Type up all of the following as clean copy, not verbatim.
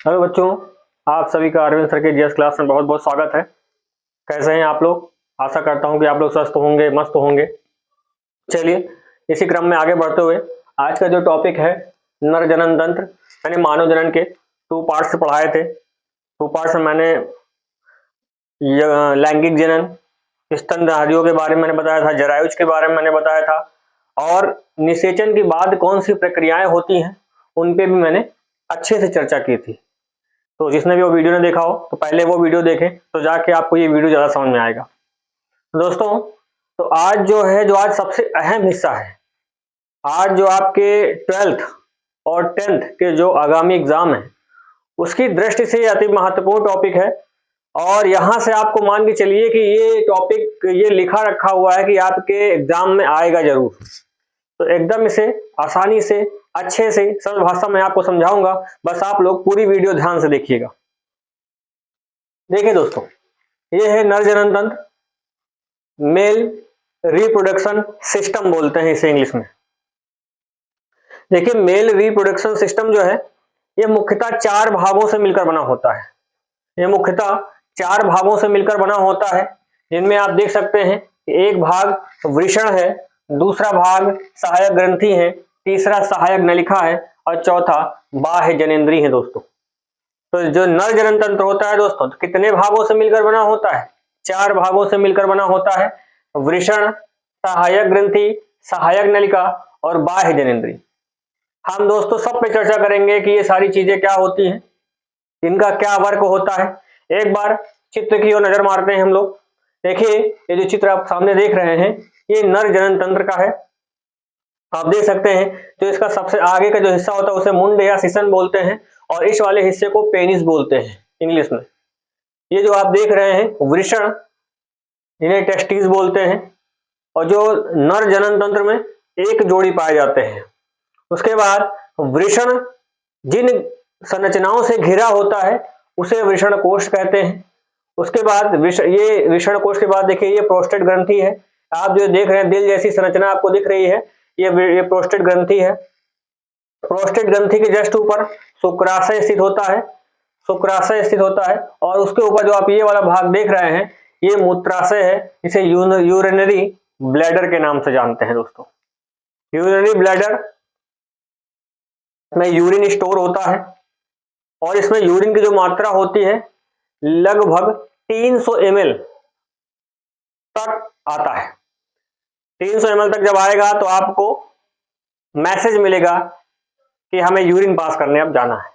Hello बच्चों, आप सभी का अरविंद सर के जीएस क्लास में बहुत बहुत स्वागत है। कैसे हैं आप लोग? आशा करता हूं कि आप लोग स्वस्थ होंगे, मस्त होंगे। चलिए इसी क्रम में आगे बढ़ते हुए आज का जो टॉपिक है नर जनन तंत्र मैंने मानव जनन के 2 पार्ट्स पढ़ाए थे। 2 पार्ट्स में मैंने लैंगिक जनन, स्तनधारियों के बारे में मैंने बताया था, जरायुज के बारे में मैंने बताया था और निषेचन के बाद कौन सी प्रक्रियाएं होती हैं उन पे भी मैंने अच्छे से चर्चा की थी। तो जिसने भी वो वीडियो नहीं देखा हो तो पहले वो वीडियो देखें, तो जाके आपको ये वीडियो ज़्यादा समझ में आएगा। दोस्तों, तो आज जो है, जो आज सबसे अहम हिस्सा है, आज जो आपके 12th और 10th के जो आगामी एग्जाम है उसकी दृष्टि से अति महत्वपूर्ण टॉपिक है। और यहाँ से आपको मान के चलिए कि ये टॉपिक ये लिखा रखा हुआ है कि आपके एग्जाम में आएगा जरूर। तो एकदम इसे आसानी से अच्छे से सरल भाषा में आपको समझाऊंगा, बस आप लोग पूरी वीडियो ध्यान से देखिएगा। देखिए दोस्तों, ये है नर जनन तंत्र, मेल रिप्रोडक्शन सिस्टम बोलते हैं इसे इंग्लिश में। देखिए, मेल रिप्रोडक्शन सिस्टम जो है ये मुख्यतः 4 भागों से मिलकर बना होता है। ये मुख्यतः 4 भागों से मिलकर बना होता है, जिनमें आप देख सकते हैं कि एक भाग वृषण है, दूसरा भाग सहायक ग्रंथि है, तीसरा सहायक नलिका है और चौथा बाह्य जनेंद्री है। दोस्तों, तो जो नर जनन तंत्र होता है दोस्तों, तो कितने भागों से मिलकर बना होता है? 4 भागों से मिलकर बना होता है। वृषण, सहायक ग्रंथि, सहायक नलिका और बाह्य जनेंद्री। हम दोस्तों सब पे चर्चा करेंगे कि ये सारी चीजें क्या होती हैं, इनका क्या वर्क होता है। एक बार चित्र की ओर नजर मारते हैं हम लोग। देखिए, ये जो चित्र आप सामने देख रहे हैं ये नर जनन तंत्र का है। आप देख सकते हैं जो इसका सबसे आगे का जो हिस्सा होता है उसे मुंड या सिसन बोलते हैं और इस वाले हिस्से को पेनिस बोलते हैं इंग्लिश में। ये जो आप देख रहे हैं वृषण, इन्हें टेस्टिस बोलते हैं। और जो नर जनन तंत्र में एक जोड़ी पाए जाते हैं। उसके बाद वृषण जिन संरचनाओं से घिरा होता है उसे वृषण कोश कहते हैं। उसके बाद ये वृषण कोश के बाद देखिए ये प्रोस्टेट ग्रंथि है। आप जो देख रहे हैं दिल जैसी संरचना आपको दिख रही है, ये प्रोस्टेट ग्रंथि है। प्रोस्टेट ग्रंथि के जस्ट ऊपर शुक्राशय स्थित होता है, शुक्राशय स्थित होता है और उसके ऊपर जो आप ये वाला भाग देख रहे हैं ये मूत्राशय है। इसे यूरिनरी ब्लैडर के नाम से जानते हैं दोस्तों। यूरिनरी ब्लैडर में यूरिन स्टोर होता है और इसमें यूरिन की जो मात्रा होती है लगभग 300 ml तक आता है। 300 ml तक जब आएगा तो आपको मैसेज मिलेगा कि हमें यूरिन पास करने अब जाना है।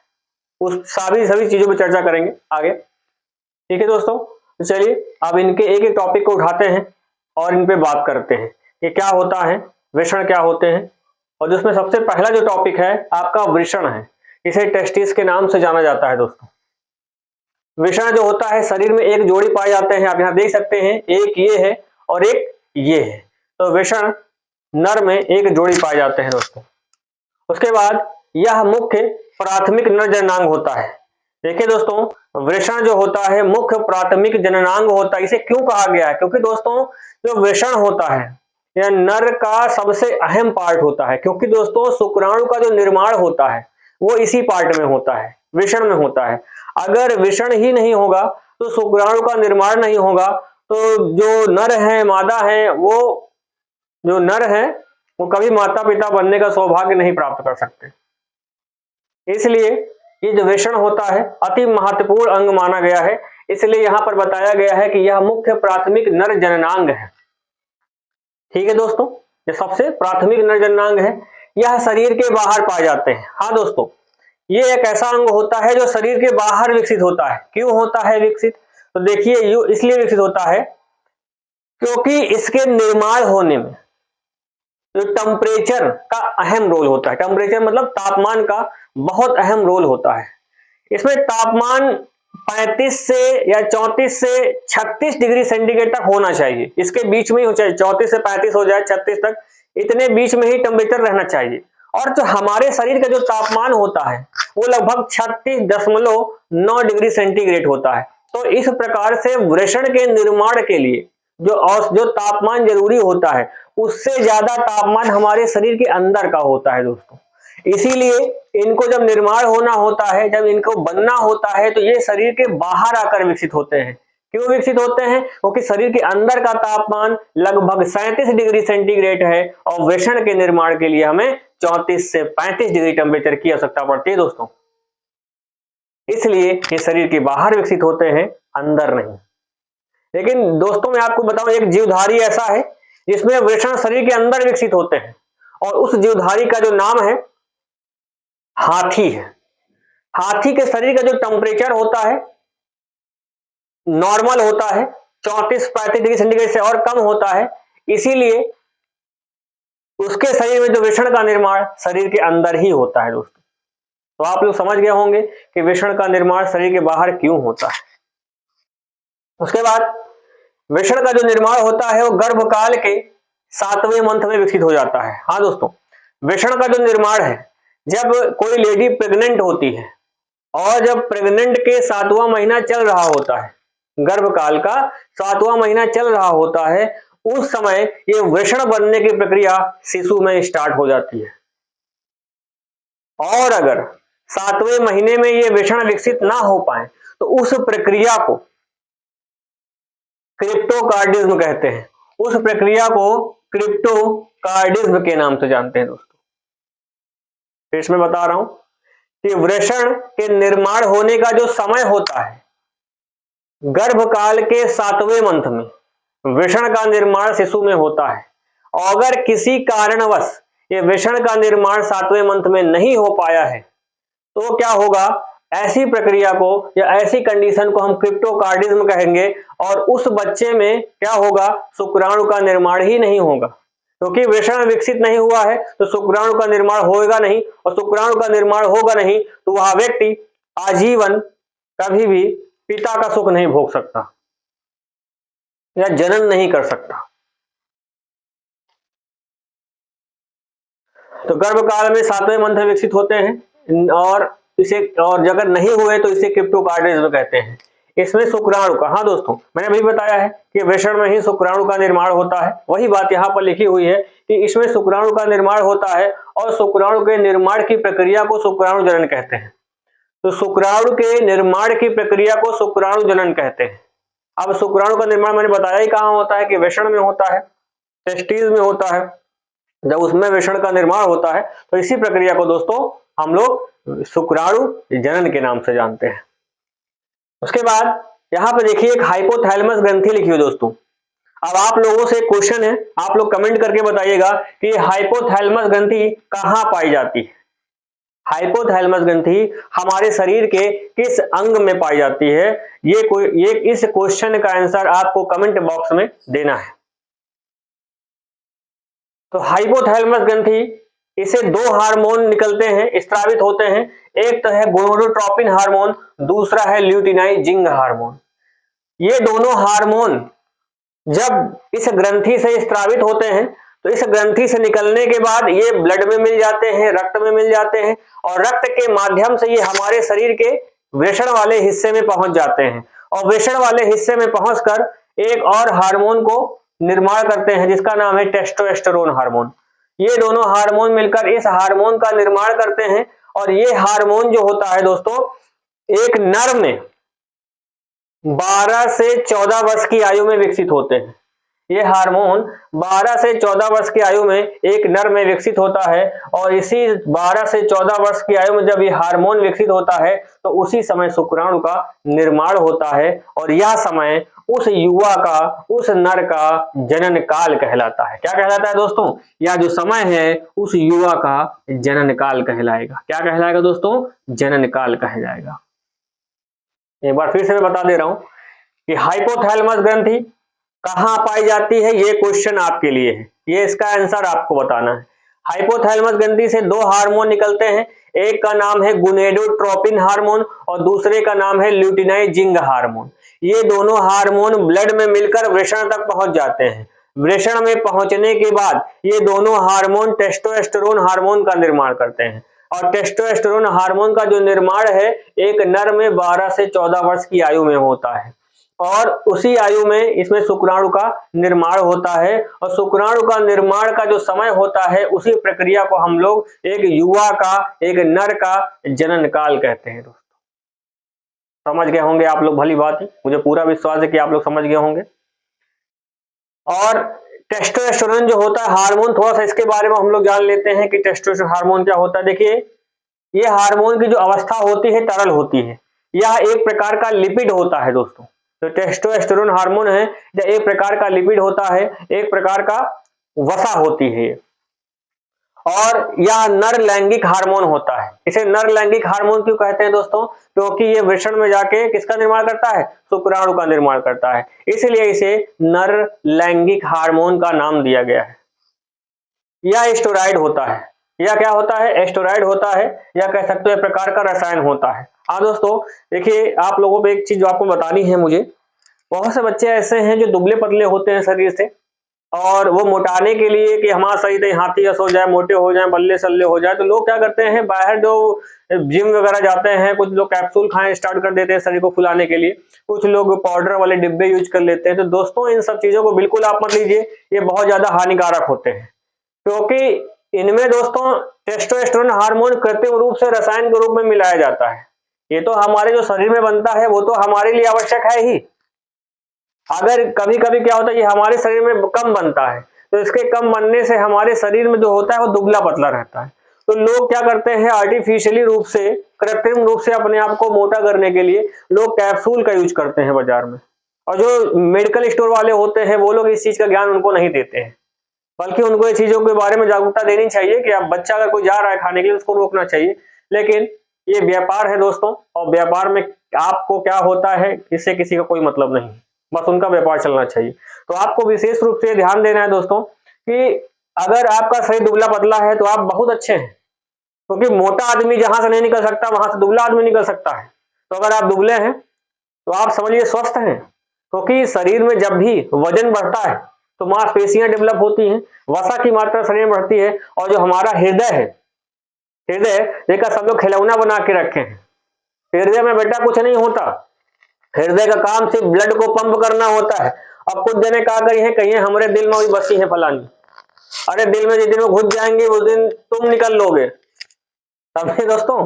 उस सभी चीजों पर चर्चा करेंगे आगे। ठीक है दोस्तों, तो चलिए अब इनके एक एक टॉपिक को उठाते हैं और इन पे बात करते हैं कि क्या होता है, वृषण क्या होते हैं। और जिसमें सबसे पहला जो टॉपिक है आपका वृषण है, इसे टेस्टिस के नाम से जाना जाता है दोस्तों। वृषण जो होता है शरीर में एक जोड़ी पाए जाते हैं, आप यहाँ देख सकते हैं, एक ये है और एक ये है। तो वृषण नर में एक जोड़ी पाए जाते हैं दोस्तों। उसके बाद यह मुख्य प्राथमिक नर जननांग होता है। देखिए दोस्तों, वृषण जो होता है मुख्य प्राथमिक जननांग होता है। इसे क्यों कहा गया है? क्योंकि दोस्तों जो वृषण होता है यह नर का सबसे अहम पार्ट होता है। क्योंकि दोस्तों शुक्राणु का जो निर्माण होता है वो इसी पार्ट में होता है, वृषण में होता है। अगर वृषण ही नहीं होगा तो शुक्राणु का निर्माण नहीं होगा, तो जो नर है, मादा है, वो जो नर है वो कभी माता पिता बनने का सौभाग्य नहीं प्राप्त कर सकते। इसलिए ये जो वृषण होता है अति महत्वपूर्ण अंग माना गया है। इसलिए यहां पर बताया गया है कि यह मुख्य प्राथमिक नर जननांग है। ठीक है दोस्तों, ये सबसे प्राथमिक नर जननांग है। यह शरीर के बाहर पाए जाते हैं। हाँ दोस्तों, ये एक ऐसा अंग होता है जो शरीर के बाहर विकसित होता है। क्यों होता है विकसित? तो देखिए इसलिए विकसित होता है क्योंकि इसके निर्माण होने में जो टेम्परेचर का अहम रोल होता है। टेम्परेचर मतलब तापमान का बहुत अहम रोल होता है। इसमें तापमान 35 से या 34 से 36 डिग्री सेंटीग्रेड तक होना चाहिए। इसके बीच में ही हो, चाहे 34 से 35 हो जाए, 36 तक, इतने बीच में ही टेम्परेचर रहना चाहिए। और जो हमारे शरीर का जो तापमान होता है वो लगभग 36.9 डिग्री सेंटीग्रेड होता है। तो इस प्रकार से वृषण के निर्माण के लिए जो तापमान जरूरी होता है उससे ज्यादा तापमान हमारे शरीर के अंदर का होता है दोस्तों। इसीलिए इनको जब निर्माण होना होता है, जब इनको बनना होता है, तो ये शरीर के बाहर आकर विकसित होते हैं। क्यों विकसित होते हैं? क्योंकि शरीर के अंदर का तापमान लगभग 37 डिग्री सेंटीग्रेड है और वृषण के निर्माण के लिए हमें 34 से 35 डिग्री टेम्परेचर की आवश्यकता पड़ती है दोस्तों। इसलिए ये शरीर के बाहर विकसित होते हैं, अंदर नहीं। लेकिन दोस्तों मैं आपको बताऊं, एक जीवधारी ऐसा है जिसमें वृषण शरीर के अंदर विकसित होते हैं और उस जीवधारी का जो नाम है हाथी है। हाथी के शरीर का जो टेम्परेचर होता है नॉर्मल होता है, 34-35 डिग्री सेंटीग्रेड से और कम होता है। इसीलिए उसके शरीर में जो वृषण का निर्माण शरीर के अंदर ही होता है दोस्तों। तो आप लोग समझ गए होंगे कि वृषण का निर्माण शरीर के बाहर क्यों होता है। उसके बाद वृषण का जो निर्माण होता है वो गर्भकाल के 7वें मंथ में विकसित हो जाता है। हाँ दोस्तों, वृषण का जो निर्माण है, जब कोई लेडी प्रेग्नेंट होती है और जब प्रेग्नेंट के 7वां महीना चल रहा होता है, गर्भकाल का 7वां महीना चल रहा होता है, उस समय ये वृषण बनने की प्रक्रिया शिशु में स्टार्ट हो जाती है। और अगर 7वें महीने में ये वृषण विकसित ना हो पाए तो उस प्रक्रिया को क्रिप्टोकार्डिज्म कहते हैं। उस प्रक्रिया को क्रिप्टोकार्डिज्म के नाम से जानते हैं दोस्तों। फिर इसमें बता रहा हूं कि वृषण के निर्माण होने का जो समय होता है, गर्भकाल के 7वें मंथ में वृषण का निर्माण शिशु में होता है। और अगर किसी कारणवश ये वृषण का निर्माण 7वें मंथ में नहीं हो पाया है तो क्या होगा, ऐसी प्रक्रिया को या ऐसी कंडीशन को हम क्रिप्टोकार्डिज्म कहेंगे और उस बच्चे में क्या होगा, शुक्राणु का निर्माण ही नहीं होगा। क्योंकि वृषण विकसित नहीं हुआ है तो शुक्राणु का निर्माण होगा नहीं, और शुक्राणु का निर्माण होगा नहीं तो वह व्यक्ति आजीवन कभी भी पिता का सुख नहीं भोग सकता या जनन नहीं कर सकता। तो गर्भकाल में 7वें मंथ में विकसित होते हैं और अगर नहीं हुए तो इसे क्रिप्टोकार्डिज्म कहते हैं। इसमें शुक्राणु का, हाँ दोस्तों मैंने अभी बताया है कि वृषण में ही शुक्राणु का निर्माण होता है। वही बात यहाँ पर लिखी हुई है कि इसमें शुक्राणु का निर्माण होता है और शुक्राणु के निर्माण की प्रक्रिया को शुक्राणु जनन कहते हैं। तो शुक्राणु के निर्माण की प्रक्रिया को शुक्राणु जनन कहते हैं। अब शुक्राणु का निर्माण मैंने बताया ही कहाँ होता है कि वृषण में होता है, टेस्टिस में होता है। जब उसमें वृषण का निर्माण होता है तो इसी प्रक्रिया को दोस्तों हम लोग शुक्राणु जनन के नाम से जानते हैं। उसके बाद यहाँ पे देखिए एक हाइपोथैलेमस ग्रंथि लिखी हुई दोस्तों। अब आप लोगों से क्वेश्चन है, आप लोग कमेंट करके बताइएगा कि हाइपोथैलेमस ग्रंथि कहाँ पाई जाती है। हाइपोथैलेमस ग्रंथि हमारे शरीर के किस अंग में पाई जाती है, ये इस क्वेश्चन का आंसर आपको कमेंट बॉक्स में देना है। तो हाइपोथैलेमस ग्रंथि, इसे 2 हार्मोन निकलते हैं, स्रावित होते हैं। एक तो है गोनाडोट्रोपिन हार्मोन, दूसरा है ल्यूटिनाइजिंग हार्मोन। ये दोनों हार्मोन जब इस ग्रंथि से स्रावित होते हैं तो इस ग्रंथि से निकलने के बाद ये ब्लड में मिल जाते हैं, रक्त में मिल जाते हैं और रक्त के माध्यम से ये हमारे शरीर के वृषण वाले हिस्से में पहुंच जाते हैं और वृषण वाले हिस्से में पहुंचकर एक और हार्मोन को निर्माण करते हैं जिसका नाम है टेस्टोस्टेरोन हार्मोन। ये दोनों हार्मोन मिलकर इस हार्मोन का निर्माण करते हैं और ये हार्मोन जो होता है दोस्तों, एक नर में 12 से 14 वर्ष की आयु में विकसित होते हैं। ये हार्मोन 12 से 14 वर्ष की आयु में एक नर में विकसित होता है और इसी 12 से 14 वर्ष की आयु में जब ये हार्मोन विकसित होता है तो उसी समय शुक्राणु का निर्माण होता है और यह समय उस युवा का, उस नर का जनन काल कहलाता है। क्या कहलाता है दोस्तों? यह जो समय है उस युवा का जनन काल कहलाएगा। क्या कहलाएगा दोस्तों? जनन काल कहलाएगा। एक बार फिर से मैं बता दे रहा हूं कि हाइपोथैलेमस ग्रंथि कहां पाई जाती है, ये क्वेश्चन आपके लिए है, ये इसका आंसर आपको बताना है। हाइपोथैलेमस ग्रंथि से 2 हार्मोन निकलते हैं, एक का नाम है गोनाडोट्रोपिन हार्मोन और दूसरे का नाम है ल्यूटिनाइजिंग हार्मोन। ये दोनों हार्मोन ब्लड में मिलकर वृषण तक पहुंच जाते हैं। वृषण में पहुंचने के बाद ये दोनों हार्मोन टेस्टोस्टेरोन हार्मोन का निर्माण करते हैं और टेस्टोस्टेरोन हार्मोन का जो निर्माण है एक नर में 12 से 14 वर्ष की आयु में होता है। और उसी आयु में इसमें शुक्राणु का निर्माण होता है, और शुक्राणु का निर्माण का जो समय होता है उसी प्रक्रिया को हम लोग एक युवा का, एक नर का जनन काल कहते हैं। दोस्तों समझ गए होंगे आप लोग, भली बात है, मुझे पूरा विश्वास है कि आप लोग समझ गए होंगे। और टेस्टोस्टेरोन जो होता है हार्मोन, थोड़ा सा इसके बारे में हम लोग जान लेते हैं कि टेस्टोस्टेरोन हार्मोन क्या होता है। देखिए, ये हार्मोन की जो अवस्था होती है तरल होती है, यह एक प्रकार का लिपिड होता है। दोस्तों तो टेस्टोस्टेरोन हार्मोन है यह एक प्रकार का लिपिड होता है, एक प्रकार का वसा होती है, और यह नर लैंगिक हार्मोन होता है। इसे नर लैंगिक हार्मोन क्यों कहते हैं दोस्तों? क्योंकि ये वृषण में जाके किसका निर्माण करता है? शुक्राणु का निर्माण करता है, इसलिए इसे नर लैंगिक हार्मोन का नाम दिया गया है। यह स्टेरॉइड होता है, यह क्या होता है? एस्टेरॉइड होता है, या कह सकते हो एक प्रकार का रसायन होता है। हाँ दोस्तों देखिए, आप लोगों को एक चीज जो आपको बतानी है मुझे, बहुत से बच्चे ऐसे हैं जो दुबले पतले होते हैं शरीर से, और वो मोटाने के लिए कि हमारा शरीर हाथी जैसा हो जाए, मोटे हो जाए, बल्ले सल्ले हो जाए, तो लोग क्या करते हैं, बाहर जो जिम वगैरह जाते हैं, कुछ लोग कैप्सूल खाएं स्टार्ट कर देते हैं शरीर को फुलाने के लिए, कुछ लोग पाउडर वाले डिब्बे यूज कर लेते हैं। तो दोस्तों इन सब चीजों को बिल्कुल आप मत लीजिए, ये बहुत ज्यादा हानिकारक होते हैं, क्योंकि इनमें दोस्तों टेस्टोस्टेरोन हार्मोन कृत्रिम रूप से रसायन के रूप में मिलाया जाता है। ये तो हमारे जो शरीर में बनता है वो तो हमारे लिए आवश्यक है ही, अगर कभी कभी क्या होता है ये हमारे शरीर में कम बनता है, तो इसके कम बनने से हमारे शरीर में जो होता है वो दुबला पतला रहता है। तो लोग क्या करते हैं, आर्टिफिशियली रूप से, कृत्रिम रूप से अपने आप को मोटा करने के लिए लोग कैप्सूल का यूज करते हैं बाजार में, और जो मेडिकल स्टोर वाले होते हैं वो लोग इस चीज का ज्ञान उनको नहीं देते हैं, बल्कि उनको ये चीजों के बारे में जागरूकता देनी चाहिए कि अब बच्चा अगर कोई जा रहा है खाने के लिए उसको रोकना चाहिए। लेकिन ये व्यापार है दोस्तों, और व्यापार में आपको क्या होता है इससे किसी का कोई मतलब नहीं, बस उनका व्यापार चलना चाहिए। तो आपको विशेष रूप से ध्यान देना है दोस्तों कि अगर आपका शरीर दुबला पतला है तो आप बहुत अच्छे हैं, क्योंकि मोटा आदमी जहां से नहीं निकल सकता वहां से दुबला आदमी निकल सकता है। तो अगर आप दुबले हैं तो आप समझिए स्वस्थ हैं, क्योंकि शरीर में जब भी वजन बढ़ता है तो मांसपेशियां डेवलप होती हैं, वसा की मात्रा शरीर में बढ़ती है, और जो हमारा हृदय है, हृदय देखा सब लोग खिलौना बना के रखे हैं, हृदय में बेटा कुछ नहीं होता, हृदय का काम सिर्फ ब्लड को पंप करना होता है। अब कुछ जने कहा गई है कहीं हमारे दिल में वही बसी है फलानी, अरे दिल में जिस दिन में घुस जाएंगे उस दिन तुम निकल लोगे, समझे दोस्तों,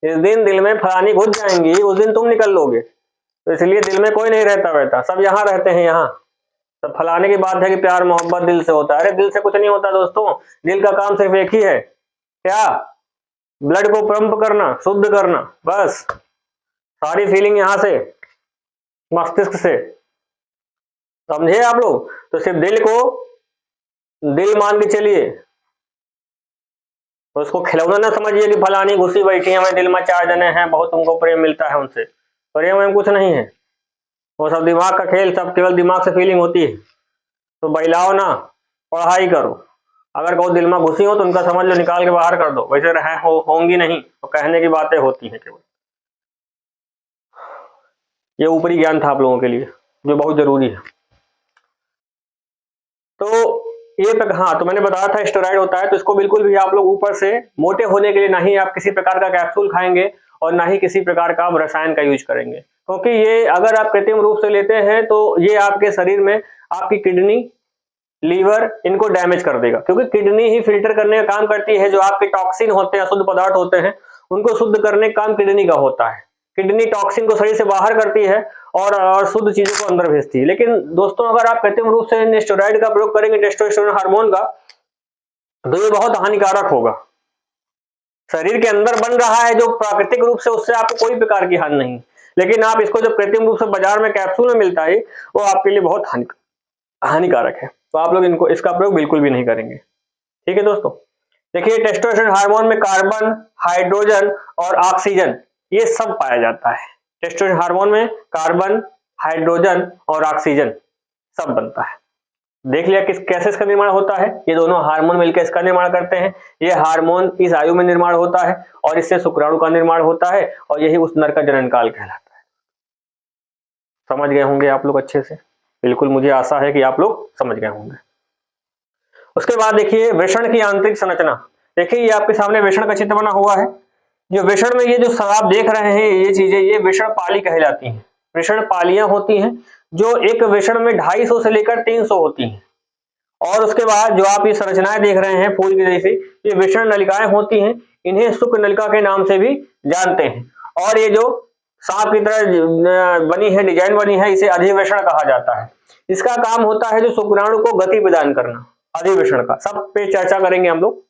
इस दिन दिल में फलानी घुस जाएंगी उस दिन तुम निकल लोगे। तो इसलिए दिल में कोई नहीं रहता बेटा, सब यहाँ रहते हैं यहाँ। तो फलाने की बात है कि प्यार मोहब्बत दिल से होता है, अरे दिल से कुछ नहीं होता दोस्तों, दिल का काम सिर्फ एक ही है, क्या? ब्लड को पंप करना, शुद्ध करना, बस। सारी फीलिंग यहाँ से मस्तिष्क से, समझे आप लोग। तो सिर्फ दिल को दिल मान के चलिए, तो उसको खिलौना ना समझिए कि फलानी घुसी बैठी है हमें दिल में 4 जने हैं बहुत तुमको प्रेम मिलता है उनसे, प्रेम में कुछ नहीं है, वो सब दिमाग का खेल, सब केवल दिमाग से फीलिंग होती है। तो बहलाओ ना, पढ़ाई करो, अगर कोई दिल में घुसी हो तो उनका समझ लो, निकाल के बाहर कर दो, वैसे रहे होंगी नहीं, तो कहने की बातें होती हैं केवल। ये ऊपरी ज्ञान था आप लोगों के लिए जो बहुत जरूरी है। तो ये तक, हाँ तो मैंने बताया था स्टेरॉइड होता है, तो इसको बिल्कुल भी आप लोग ऊपर से मोटे होने के लिए ना ही आप किसी प्रकार का कैप्सूल खाएंगे और ना ही किसी प्रकार का आप रसायन का यूज करेंगे, क्योंकि ये अगर आप कृत्रिम रूप से लेते हैं तो ये आपके शरीर में आपकी किडनी, लीवर इनको डैमेज कर देगा, क्योंकि किडनी ही फिल्टर करने का काम करती है, जो आपके टॉक्सिन होते हैं, अशुद्ध पदार्थ होते हैं, उनको शुद्ध करने का काम किडनी का होता है। किडनी टॉक्सिन को शरीर से बाहर करती है और शुद्ध चीजों को अंदर भेजती है। लेकिन दोस्तों अगर आप कृत्रिम रूप से स्टेरॉइड का प्रयोग करेंगे, टेस्टोस्टेरोन हार्मोन का, तो ये बहुत हानिकारक होगा। शरीर के अंदर बन रहा है जो प्राकृतिक रूप से, उससे आपको कोई प्रकार की हानि नहीं, लेकिन आप इसको जो कृत्रिम रूप से बाजार में कैप्सूल में मिलता है वो आपके लिए बहुत हानिकारक है। तो आप लोग इनको इसका प्रयोग बिल्कुल भी नहीं करेंगे, ठीक है दोस्तों। देखिए टेस्टोस्टेरोन हार्मोन में कार्बन, हाइड्रोजन और ऑक्सीजन ये सब पाया जाता है। टेस्टोस्टेरोन हार्मोन में कार्बन, हाइड्रोजन और ऑक्सीजन सब बनता है। देख लिया कैसे इसका निर्माण होता है, ये दोनों हार्मोन मिलकर इसका निर्माण करते हैं। ये हार्मोन इस आयु में निर्माण होता है और इससे शुक्राणु का निर्माण होता है, और यही उस नर का जनन काल कहलाता है। समझ गए होंगे आप लोग अच्छे से, बिल्कुल मुझे आशा है कि आप लोग समझ गए होंगे। उसके बाद देखिए वृषण की आंतरिक संरचना। देखिए ये आपके सामने वृषण का चित्र बना हुआ है। जो वृषण में ये जो आप देख रहे हैं ये चीजें, ये वृषण पाली कहलाती हैं। वृषण पालियां होती हैं जो एक वृषण में 250 से लेकर 300 होती हैं। और उसके बाद जो आप ये संरचनाएं देख रहे हैं फूल की जैसी, ये वृषण नलिकाएं होती हैं, इन्हें शुक्र नलिका के नाम से भी जानते हैं। और ये जो सांप की तरह बनी है, डिजाइन बनी है, इसे अधिवेशन कहा जाता है। इसका काम होता है जो शुक्राणु को गति प्रदान करना, अधिवेशन का। सब पे चर्चा करेंगे हम लोग।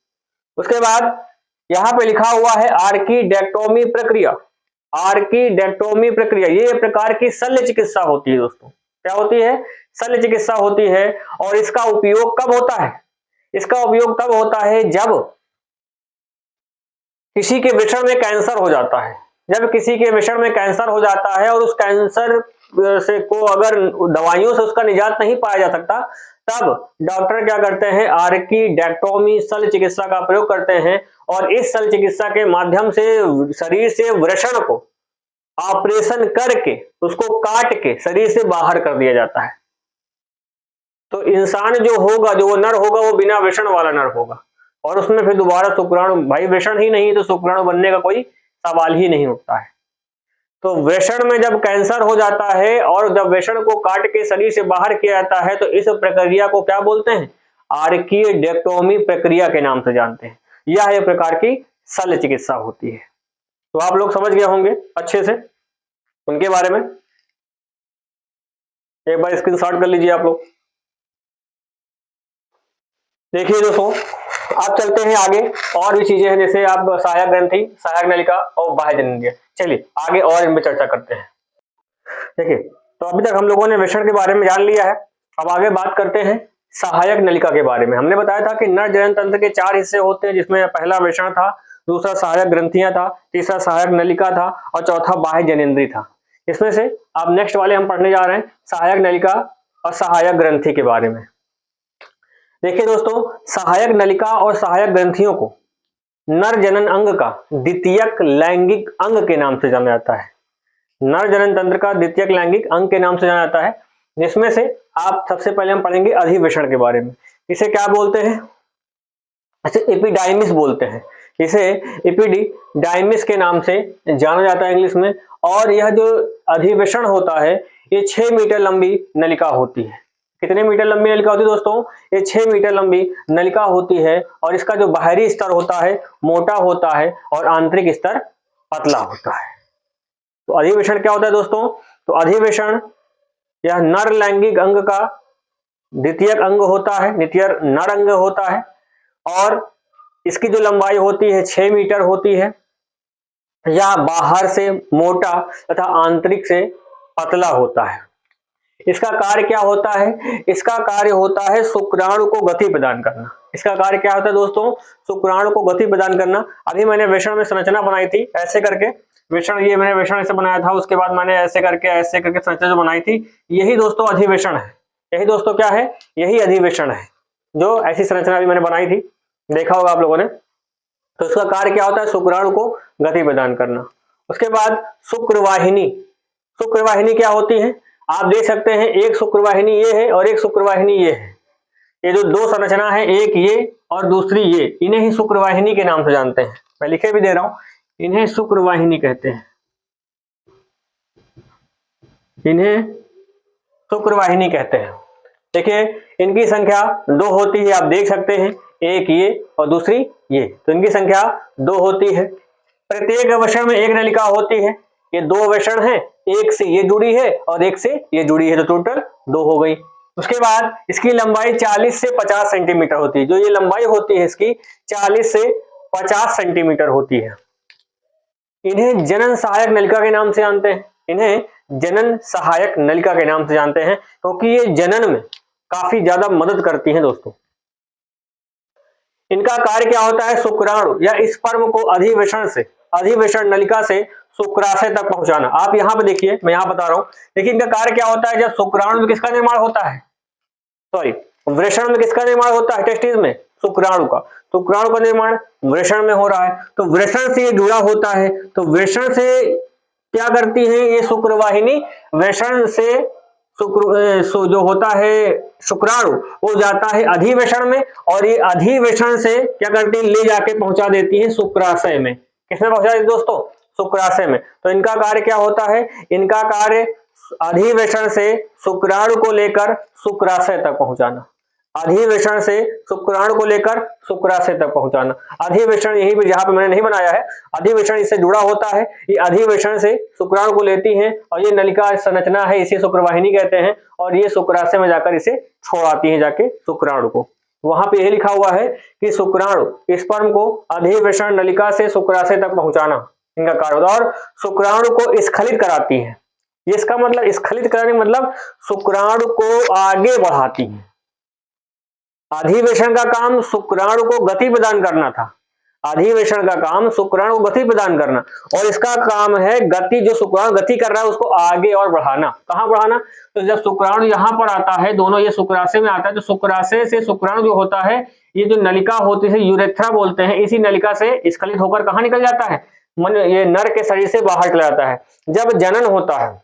उसके बाद यहाँ पे लिखा हुआ है आर्कीडेक्टोमी प्रक्रिया। आर्कीडेक्टोमी प्रक्रिया ये प्रकार की शल्य चिकित्सा होती है दोस्तों। क्या होती है? शल्य चिकित्सा होती है। और इसका उपयोग कब होता है? इसका उपयोग तब होता है जब किसी के वृषण में कैंसर हो जाता है। जब किसी के वृषण में कैंसर हो जाता है और उस कैंसर से को अगर दवाइयों से उसका निजात नहीं पाया जा सकता, तब डॉक्टर क्या करते हैं? आर्कीडेक्टोमी शल्य चिकित्सा का प्रयोग करते हैं। और इस शल्य चिकित्सा के माध्यम से शरीर से वृषण को ऑपरेशन करके उसको काट के शरीर से बाहर कर दिया जाता है। तो इंसान जो होगा, जो वो नर होगा, वो बिना वृषण वाला नर होगा। और उसमें फिर दोबारा शुक्राणु, भाई वृषण ही नहीं तो शुक्राणु बनने का कोई सवाल ही नहीं उठता है। तो वृषण में जब कैंसर हो जाता है और जब वृषण को काट के शरीर से बाहर किया जाता है, तो इस प्रक्रिया को क्या बोलते हैं? आर्कीडेक्टोमी प्रक्रिया के नाम से जानते हैं। यह एक प्रकार की शल्य चिकित्सा होती है। तो आप लोग समझ गए होंगे अच्छे से उनके बारे में। एक बार स्क्रीनशॉट कर लीजिए आप लोग। देखिए दोस्तों, आप चलते हैं आगे। और भी चीजें हैं जैसे आप सहायक ग्रंथि, सहायक नलिका और बाह्य जननेंद्रिय। चलिए आगे और इनमें चर्चा करते हैं। देखिए, तो अभी तक हम लोगों ने वृषण के बारे में जान लिया है। अब आगे बात करते हैं सहायक नलिका के बारे में। हमने बताया था कि नर जनन तंत्र के 4 हिस्से होते हैं, जिसमें पहला वृषण था, दूसरा सहायक ग्रंथियां था, तीसरा सहायक नलिका था और चौथा बाह्य जननेंद्रिय था। इसमें से अब नेक्स्ट वाले हम पढ़ने जा रहे हैं सहायक नलिका और सहायक ग्रंथि के बारे में। देखिए दोस्तों, सहायक नलिका और सहायक ग्रंथियों को नर जनन अंग का द्वितीयक लैंगिक अंग के नाम से जाना जाता है। नर जनन तंत्र का द्वितीयक लैंगिक अंग के नाम से जाना जाता है, जिसमें से आप सबसे पहले हम पढ़ेंगे अधिवेशन के बारे में। इसे क्या बोलते हैं? इसे एपिडाइमिस बोलते हैं। इसे एपिडाइमिस के नाम से जाना जाता है इंग्लिश में। और यह जो अधिवेशन होता है, ये 6 मीटर लंबी नलिका होती है। कितने मीटर लंबी नलिका होती है दोस्तों? ये 6 मीटर लंबी नलिका होती है। और इसका जो बाहरी स्तर होता है मोटा होता है और आंतरिक स्तर पतला होता है। तो अधिवेशन क्या होता है दोस्तों? तो अधिवेशन यह नर लैंगिक अंग का द्वितीयक अंग होता है, द्वितीय नर अंग होता है। और इसकी जो लंबाई होती है 6 मीटर होती है। यह बाहर से मोटा तथा आंतरिक से पतला होता है। इसका कार्य क्या होता है? इसका कार्य होता है शुक्राणु को गति प्रदान करना। इसका कार्य क्या होता है दोस्तों? शुक्राणु को गति प्रदान करना। अभी मैंने वृषण में संरचना बनाई थी ऐसे करके, वृषण ये मैंने वृषण ऐसे बनाया था, उसके बाद मैंने ऐसे करके संरचना जो बनाई थी, यही दोस्तों अधिवेशन है। यही दोस्तों क्या है? यही अधिवेशन है। जो ऐसी संरचना भी मैंने बनाई थी, देखा होगा आप लोगों ने। तो इसका कार्य क्या होता है? शुक्राणु को गति प्रदान करना। उसके बाद शुक्रवाहिनी। शुक्रवाहिनी क्या होती है? आप देख सकते हैं, एक शुक्रवाहिनी ये है और एक शुक्रवाहिनी ये है। ये जो 2 संरचना है, एक ये और दूसरी ये, इन्हें ही शुक्रवाहिनी के नाम से जानते हैं। मैं लिखे भी दे रहा हूं, इन्हें शुक्रवाहिनी कहते हैं। इन्हें शुक्रवाहिनी कहते हैं। देखिए, इनकी संख्या 2 होती है, आप देख सकते हैं, एक ये और दूसरी ये। तो इनकी संख्या 2 होती है। प्रत्येक वृषण में एक नलिका होती है। ये 2 वृषण हैं, एक से ये जुड़ी है और एक से ये जुड़ी है, तो टोटल 2 हो गई। उसके बाद इसकी लंबाई 40 से 50 सेंटीमीटर होती है। जो ये लंबाई होती है इसकी 40 से 50 सेंटीमीटर होती है। इन्हें जनन सहायक नलिका के नाम से जानते हैं। इन्हें जनन सहायक नलिका के नाम से जानते हैं क्योंकि ये जनन में काफी ज्यादा मदद करती हैं दोस्तों। इनका कार्य क्या होता है? शुक्राणु या स्पर्म को अधिवेशन नलिका से शुक्राशय तक पहुंचाना। आप यहाँ पे देखिए, मैं यहाँ बता रहा हूँ। देखिए, इनका कार्य क्या होता है? जब शुक्राणु में किसका निर्माण होता है? सॉरी, वृषण में किसका निर्माण होता है? टेस्टिस में शुक्राणु का। शुक्राणु का निर्माण वृषण में हो रहा है, तो वृषण से ये जुड़ा होता है। तो वृषण से क्या करती है ये शुक्रवाहिनी? वृषण से जो होता है शुक्राणु, वो जाता है अधिवेशन में और ये अधिवेशन से क्या करती है? ले जाके पहुंचा देती है शुक्राशय में। किसमें पहुंचा देती है दोस्तों? शुक्राशय में। तो इनका कार्य क्या होता है? इनका कार्य अधिवेशन से शुक्राणु को लेकर शुक्राशय तक पहुंचाना। अधिवेशन से शुक्राणु को लेकर शुक्राशय तक पहुंचाना। अधिवेशन यही पे जहां पे मैंने नहीं बनाया है, अधिवेशन इससे जुड़ा होता है। ये अधिवेशन से शुक्राणु को लेती है और ये नलिका संरचना है, इसे शुक्रवाहिनी कहते हैं। और ये शुक्राशय में जाकर इसे छोड़ाती है जाके शुक्राणु को। वहां पे यही लिखा हुआ है कि शुक्राणु स्पर्म को अधिवेशन नलिका से शुक्राशय तक पहुंचाना इनका कार्य होता है। और शुक्राणु को स्खलित कराती है। इसका मतलब स्खलित कराने मतलब शुक्राणु को आगे बढ़ाती है। अधिवेशन का काम शुक्राणु को गति प्रदान करना था। अधिवेशन का काम शुक्राणु को गति प्रदान करना, और इसका काम है गति, जो शुक्राणु गति कर रहा है उसको आगे और बढ़ाना। कहां बढ़ाना? तो जब शुक्राणु यहां पर आता है, दोनों ये शुक्राशय में आता है, तो शुक्राशय से शुक्राणु जो होता है, ये जो नलिका होती है यूरेथ्रा बोलते हैं, इसी नलिका से स्खलित होकर कहां निकल जाता है? ये नर के शरीर से बाहर चला जाता है। जब जनन होता है,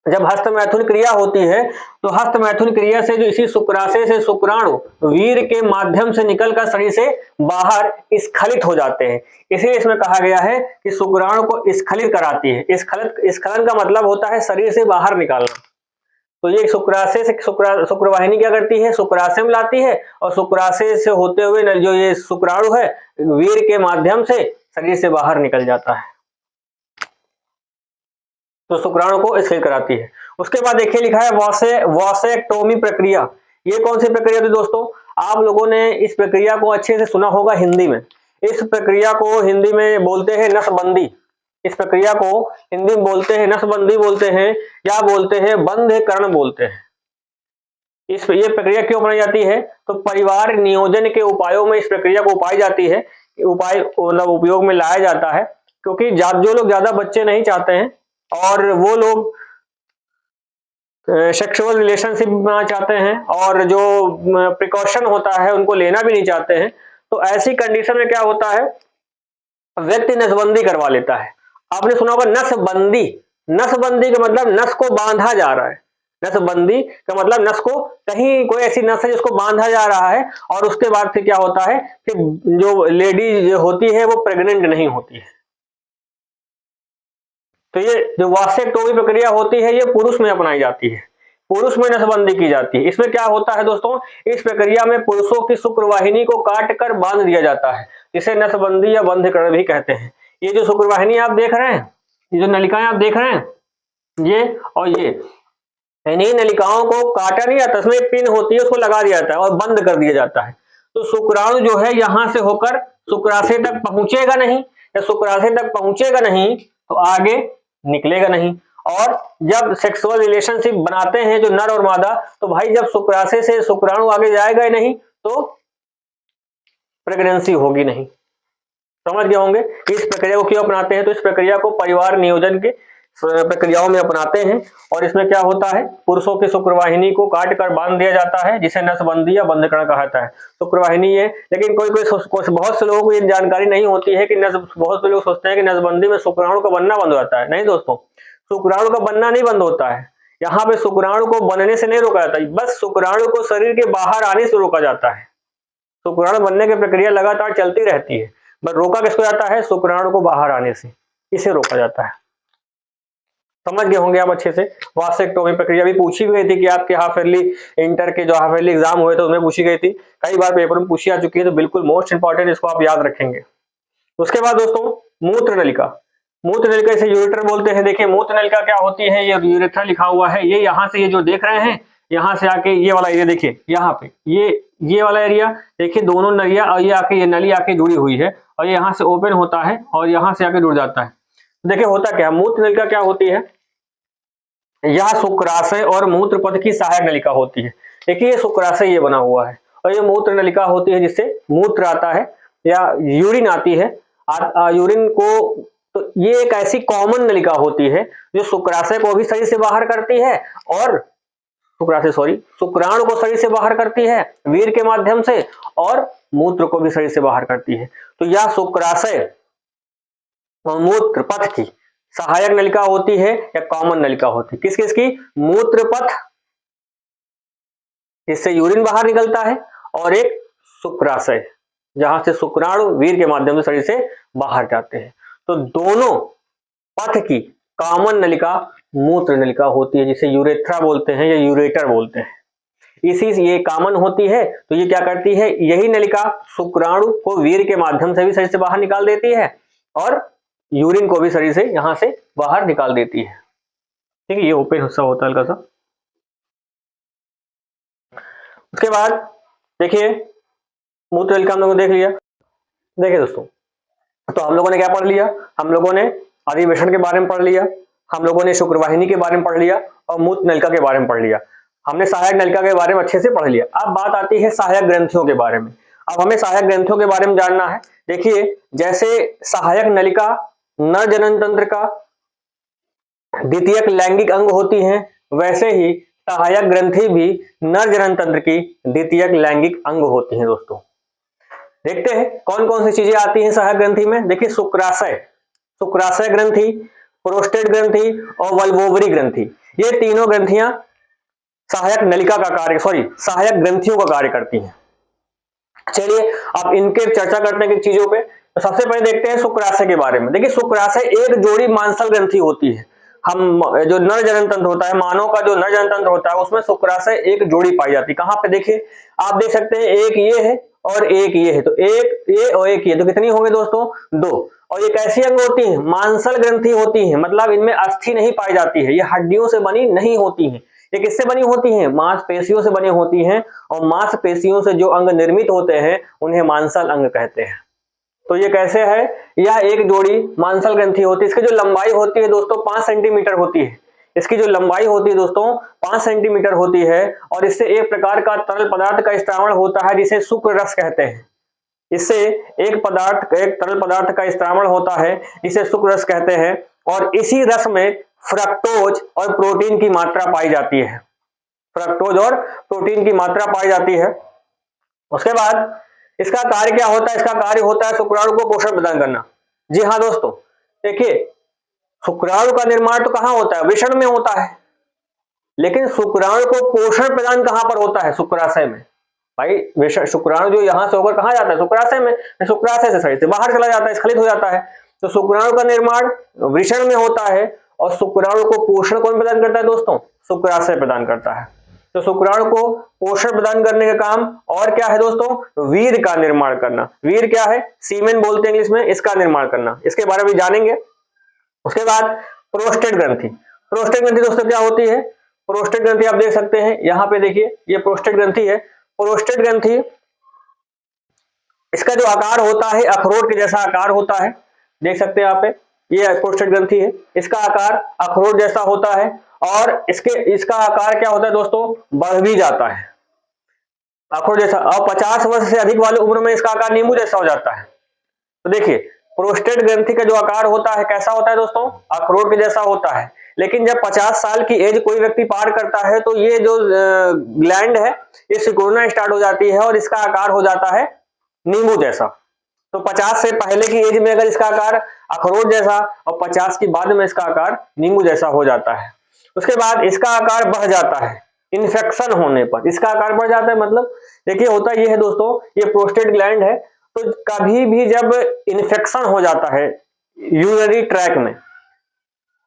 जब हस्तमैथुन क्रिया होती है, तो हस्तमैथुन क्रिया से जो इसी शुक्राशय से शुक्राणु वीर के माध्यम से निकलकर शरीर से बाहर स्खलित हो जाते हैं। इसलिए इसमें कहा गया है कि शुक्राणु को स्खलित कराती है। स्खलन का मतलब होता है शरीर से बाहर निकालना। तो ये शुक्राशय से शुक्रवाहिनी क्या करती है? शुक्राशय में लाती है, और शुक्राशय से होते हुए जो ये शुक्राणु है वीर के माध्यम से शरीर से बाहर निकल जाता है, तो शुक्राणु को स्खलित कराती है। उसके बाद देखिए लिखा है वॉसेक्टोमी प्रक्रिया। ये कौन सी प्रक्रिया थी दोस्तों? आप लोगों ने इस प्रक्रिया को अच्छे से सुना होगा हिंदी में। इस प्रक्रिया को हिंदी में बोलते हैं नसबंदी। इस प्रक्रिया को हिंदी में बोलते हैं नसबंदी बोलते हैं, या बोलते हैं बंधकरण बोलते हैं। ये प्रक्रिया क्यों अपनाई जाती है? तो परिवार नियोजन के उपायों में इस प्रक्रिया को पाई जाती है, मतलब उपयोग में लाया जाता है। क्योंकि जो लोग ज्यादा बच्चे नहीं चाहते हैं और वो लोग सेक्सुअल रिलेशनशिप बनाना चाहते हैं और जो प्रिकॉशन होता है उनको लेना भी नहीं चाहते हैं, तो ऐसी कंडीशन में क्या होता है, व्यक्ति नसबंदी करवा लेता है। आपने सुना होगा नसबंदी। नसबंदी का मतलब नस को बांधा जा रहा है। नसबंदी का मतलब नस को, कहीं कोई ऐसी नस है जिसको बांधा जा रहा है, और उसके बाद फिर क्या होता है कि जो लेडी होती है वो प्रेग्नेंट नहीं होती है। तो ये जो वॉसेक्टोमी प्रक्रिया होती है ये पुरुष में अपनाई जाती है, पुरुष में नसबंदी की जाती है। इसमें क्या होता है दोस्तों, इस प्रक्रिया में पुरुषों की शुक्रवाहिनी को काट कर बांध दिया जाता है, जिसे नसबंदी या बंधकरण भी कहते हैं। ये जो शुक्रवाहिनी आप देख रहे हैं, ये जो नलिकाएं आप देख रहे हैं, ये और ये, इन्हीं नलिकाओं को काटा नहीं जाता, इसमें पिन होती है उसको लगा दिया जाता है और बंद कर दिया जाता है। तो शुक्राणु जो है यहां से होकर शुक्राशय तक पहुंचेगा नहीं, या शुक्राशय तक पहुंचेगा नहीं तो आगे निकलेगा नहीं। और जब सेक्सुअल रिलेशनशिप बनाते हैं जो नर और मादा, तो भाई जब शुक्राशय से शुक्राणु आगे जाएगा ही नहीं तो प्रेगनेंसी होगी नहीं। समझ गए होंगे इस प्रक्रिया को क्यों अपनाते हैं? तो इस प्रक्रिया को परिवार नियोजन के प्रक्रियाओं में अपनाते हैं, और इसमें क्या होता है, पुरुषों की शुक्रवाहिनी को काट कर बांध दिया जाता है, जिसे नसबंदी या बंधकरण कहा जाता है। शुक्रवाहिनी है, लेकिन कोई बहुत से लोगों को ये जानकारी नहीं होती है कि बहुत से लोग सोचते हैं कि नसबंदी में शुक्राणु का बनना बंद हो जाता है। नहीं दोस्तों, शुक्राणु का बनना नहीं बंद होता है। यहाँ पे शुक्राणु को बनने से नहीं रोका जाता, बस शुक्राणु को शरीर के बाहर आने से रोका जाता है। शुक्राणु बनने की प्रक्रिया लगातार चलती रहती है, बस रोका किसको जाता है? शुक्राणु को बाहर आने से, इसे रोका जाता है। समझ गए होंगे आप अच्छे से। वॉसेक्टोमी प्रक्रिया भी पूछी गई थी कि आपके हाफ ईयरली इंटर के जो हाफ ईयरली एग्जाम हुए थे उसमें पूछी गई थी, कई बार पेपर में पूछी आ चुकी है, तो बिल्कुल मोस्ट इंपॉर्टेंट, इसको आप याद रखेंगे। उसके बाद दोस्तों मूत्र नलिका। मूत्र नलिका इसे यूरेटर बोलते हैं। देखिए मूत्र नलिका क्या होती है, ये यूरेथ्रा लिखा हुआ है, ये यहाँ से, ये जो देख रहे हैं यहाँ से आके ये वाला एरिया देखिए, यहाँ पे ये वाला एरिया देखिए, दोनों नलिया और ये आके ये नली आके जुड़ी हुई है, और ये यहाँ से ओपन होता है और यहाँ से आके जुड़ जाता है। देखिए होता क्या, मूत्र नलिका क्या होती है, यह शुक्राशय और मूत्र पथ की सहायक नलिका होती है। देखिए ये शुक्राशय ये बना हुआ है, और ये मूत्र नलिका होती है जिससे मूत्र आता है या यूरिन आती है। यूरिन को, तो ये एक ऐसी कॉमन नलिका होती है जो शुक्राशय को भी शरीर से बाहर करती है, और शुक्राणु को शरीर से बाहर करती है वीर के माध्यम से, और मूत्र को भी शरीर से बाहर करती है। तो यह शुक्राशय और मूत्र पथ की सहायक नलिका होती है या कॉमन नलिका होती है। किस किस की? मूत्र पथ, इससे यूरिन बाहर निकलता है, और एक शुक्राशय जहां से शुक्राणु वीर के माध्यम से शरीर से बाहर जाते हैं। तो दोनों पथ की कॉमन नलिका मूत्र नलिका होती है, जिसे यूरेथ्रा बोलते हैं या यूरेटर बोलते हैं। इसी ये कॉमन होती है, तो ये क्या करती है, यही नलिका शुक्राणु को वीर्य के माध्यम से भी शरीर से बाहर निकाल देती है और यूरिन को भी शरीर से यहां से बाहर निकाल देती है। ठीक है, ये ओपन हिस्सा होता है हल्का सा। उसके बाद देखिए मूत्र नलिका हम लोगों ने देख लिया। देखिए दोस्तों, तो हम लोगों ने क्या पढ़ लिया, हम लोगों ने अधिवेशन के बारे में पढ़ लिया, हम लोगों ने शुक्रवाहिनी के बारे में पढ़ लिया और मूत्र नलिका के बारे में पढ़ लिया। हमने सहायक नलिका के बारे में अच्छे से पढ़ लिया। अब बात आती है सहायक ग्रंथियों के बारे में। अब हमें सहायक ग्रंथियों के बारे में जानना है। देखिए, जैसे सहायक नलिका नर जनन तंत्र का द्वितीयक लैंगिक अंग होती है, वैसे ही सहायक ग्रंथि भी नर जनन तंत्र की द्वितीयक लैंगिक अंग होती है। दोस्तों देखते हैं कौन कौन सी चीजें आती हैं सहायक ग्रंथि में। देखिए, शुक्राशय ग्रंथि, प्रोस्टेट ग्रंथि और वल्वोवरी ग्रंथि, ये तीनों ग्रंथियां सहायक नलिका का कार्य, सहायक ग्रंथियों का कार्य करती हैं। चलिए अब इनके चर्चा करते हैं चीजों पे। तो सबसे पहले देखते हैं शुक्राशय के बारे में। देखिए, शुक्राशय एक जोड़ी मांसल ग्रंथि होती है। हम जो नर जनन तंत्र होता है, मानव का जो नर जनन तंत्र होता है, उसमें शुक्राशय एक जोड़ी पाई जाती है। कहां पे, देखिए आप देख सकते हैं, एक ये है और एक ये है, तो एक ये और एक ये, तो कितनी हो गई दोस्तों, 2। और ये कैसी अंग होती है, मांसल ग्रंथि होती है, मतलब इनमें अस्थि नहीं पाई जाती है, ये हड्डियों से बनी नहीं होती है। ये किससे बनी होती हैं, मांसपेशियों से बनी होती हैं, और मांसपेशियों से जो अंग निर्मित होते हैं उन्हें मांसल अंग कहते हैं। तो ये कैसे है, यह एक जोड़ी मांसल ग्रंथि होती है। इसकी जो लंबाई होती है दोस्तों 5 सेंटीमीटर होती है। इसकी जो लंबाई होती है दोस्तों 5 सेंटीमीटर होती है, और इससे एक प्रकार का तरल पदार्थ का स्त्रावण होता है जिसे शुक्र रस कहते हैं। इससे एक तरल पदार्थ का स्त्रावण होता है जिसे शुक्र रस कहते हैं, और इसी रस में फ्रक्टोज और प्रोटीन की मात्रा पाई जाती है। फ्रक्टोज और प्रोटीन की मात्रा पाई जाती है। उसके बाद इसका कार्य क्या होता है, इसका कार्य होता है शुक्राणु को पोषण प्रदान करना। जी हाँ दोस्तों, देखिए शुक्राणु का निर्माण तो कहां होता है, वृषण में होता है, लेकिन शुक्राणु को पोषण प्रदान कहां पर होता है, शुक्राशय में। भाई शुक्राणु जो यहां से होकर कहां जाता है, शुक्राशय में, शुक्राशय से शरीर से बाहर चला जाता है, स्खलित हो जाता है। तो शुक्राणु का निर्माण वृषण में होता है, और शुक्राणु को पोषण कौन प्रदान करता है दोस्तों, शुक्राशय प्रदान करता है। तो शुक्राणु को पोषण प्रदान करने का काम और क्या है दोस्तों, वीर्य का निर्माण करना। वीर्य क्या है, सीमेन बोलते हैं इंग्लिश में, इसका निर्माण करना, इसके बारे में जानेंगे। उसके बाद प्रोस्टेट ग्रंथि। प्रोस्टेट ग्रंथि दोस्तों क्या होती है, प्रोस्टेट ग्रंथि आप देख सकते हैं यहाँ पे, देखिए ये प्रोस्टेट ग्रंथि है। प्रोस्टेट ग्रंथि, इसका जो आकार होता है अखरोट के जैसा आकार होता है, देख सकते हैं यहाँ पे, ये प्रोस्टेट ग्रंथि है, इसका आकार अखरोट जैसा होता है, और इसका आकार क्या होता है दोस्तों, बढ़ भी जाता है अखरोट जैसा, और 50 वर्ष से अधिक वाली उम्र में इसका आकार नींबू जैसा हो जाता है। तो देखिए प्रोस्टेट ग्रंथि का जो आकार होता है कैसा होता है दोस्तों, अखरोट के जैसा होता है। लेकिन जब 50 साल की एज कोई व्यक्ति पार करता है, तो ये जो ग्लैंड है ये सिकुड़ना स्टार्ट हो जाती है, और इसका आकार हो जाता है नींबू जैसा। तो 50 से पहले की एज में अगर इसका आकार अखरोट जैसा, और 50 के बाद में इसका आकार नींबू जैसा हो जाता है। उसके बाद इसका आकार बढ़ जाता है, इन्फेक्शन होने पर इसका आकार बढ़ जाता है। मतलब देखिए होता ये है दोस्तों, ये प्रोस्टेट ग्लैंड है, तो कभी भी जब इन्फेक्शन हो जाता है यूरिनरी ट्रैक में,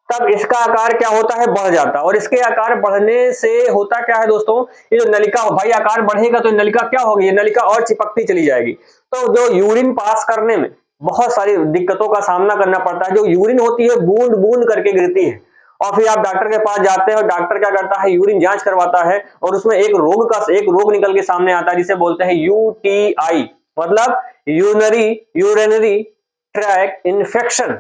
तब इसका आकार क्या होता है, बढ़ जाता है। और इसके आकार बढ़ने से होता क्या है दोस्तों, ये जो नलिका हो, भाई आकार बढ़ेगा तो नलिका क्या होगी, ये नलिका और चिपकती चली जाएगी। तो जो यूरिन पास करने में बहुत सारी दिक्कतों का सामना करना पड़ता है। जो यूरिन होती है बूंद बूंद करके गिरती है, और फिर आप डॉक्टर के पास जाते हैं, और डॉक्टर क्या करता है, यूरिन जांच करवाता है, और उसमें एक रोग निकल के सामने आता है जिसे बोलते हैं UTI, मतलब urinary track infection.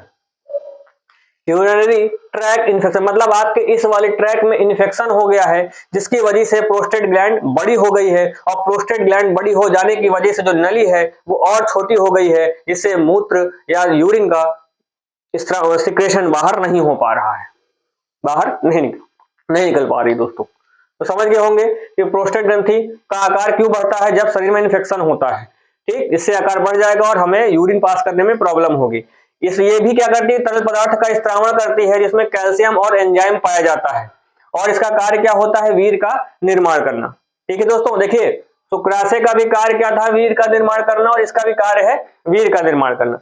Urinary track infection मतलब आपके इस वाले ट्रैक में इन्फेक्शन हो गया है, जिसकी वजह से प्रोस्टेट ग्लैंड बड़ी हो गई है, और प्रोस्टेट ग्लैंड बड़ी हो जाने की वजह से जो नली है वो और छोटी हो गई है, जिससे मूत्र या यूरिन का सिक्रेशन बाहर नहीं हो पा रहा है, बाहर नहीं निकल पा रही दोस्तों। तो समझ गए होंगे कि प्रोस्टेट ग्रंथि का आकार क्यों बढ़ता है, जब शरीर में इन्फेक्शन होता है। ठीक, इससे आकार बढ़ जाएगा और हमें यूरिन पास करने में प्रॉब्लम होगी। ये भी क्या करती है, तरल पदार्थ का स्त्रावण करती है, जिसमें कैल्शियम और एंजाइम पाया जाता है, और इसका कार्य क्या होता है, वीर्य का निर्माण करना। ठीक है दोस्तों, देखिए शुक्राशय का भी कार्य क्या था, वीर्य का निर्माण करना, और इसका भी कार्य है वीर्य का निर्माण करना।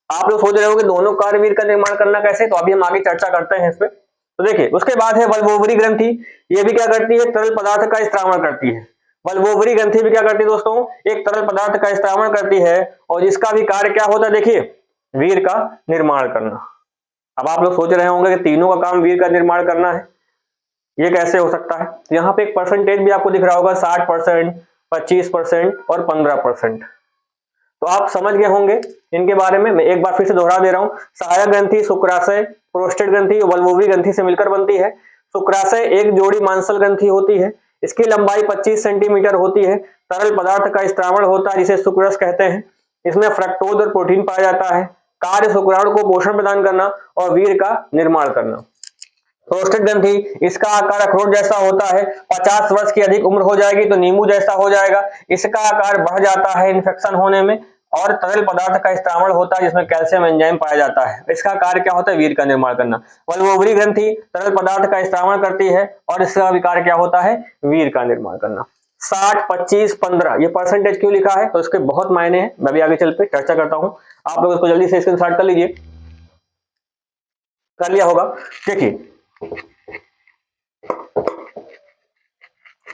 आप लोग सोच रहे हो कि दोनों कार्य वीर्य का निर्माण करना कैसे, तो अभी हम आगे चर्चा करते हैं इस पे। तो देखिए उसके बाद है वल्वोवरी ग्रंथि। ये भी क्या करती है, तरल पदार्थ का स्त्रावण करती है। वल्वोवरी ग्रंथि भी क्या करती है दोस्तों, एक तरल पदार्थ का स्त्रावण करती है और इसका भी कार्य क्या होता है, देखिए वीर का निर्माण करना। अब आप लोग सोच रहे होंगे कि तीनों का काम वीर का निर्माण करना है, ये कैसे हो सकता है। तो यहाँ पे एक परसेंटेज भी आपको दिख रहा होगा, 60%, 25% और 15%। तो आप समझ गए होंगे इनके बारे में। मैं एक बार फिर से दोहरा दे रहा हूं, सहायक ग्रंथि शुक्राशय प्रोस्टेट ग्रंथि वल्वोवरी ग्रंथि से मिलकर बनती है। शुक्राशय एक जोड़ी मांसल ग्रंथि होती है, इसकी लंबाई 25 सेंटीमीटर होती है। तरल पदार्थ का स्त्रावण होता है जिसे शुक्ररस कहते हैं। इसमें फ्रक्टोज और प्रोटीन पाया जाता है। कार्य शुक्राणु को पोषण प्रदान करना और वीर का निर्माण करना। प्रोस्टेट ग्रंथि, इसका आकार अखरोट जैसा होता है। 50 वर्ष की अधिक उम्र हो जाएगी तो नींबू जैसा हो जाएगा। इसका आकार बढ़ जाता है इन्फेक्शन होने में और तरल पदार्थ का स्त्रावण होता है जिसमें कैल्शियम एंजाइम पाया जाता है। इसका कार्य क्या होता है, वीर का निर्माण करना। वल्वोवरी ग्रंथि तरल पदार्थ का स्त्रावण करती है और इसका भी कार्य क्या होता है, वीर का निर्माण करना। 60, 25, 15 ये परसेंटेज क्यों लिखा है, तो इसके बहुत मायने हैं। मैं भी आगे चल पे चर्चा करता हूं, आप लोग इसको जल्दी से स्क्रीनशॉट कर लीजिए। कर लिया होगा। देखिए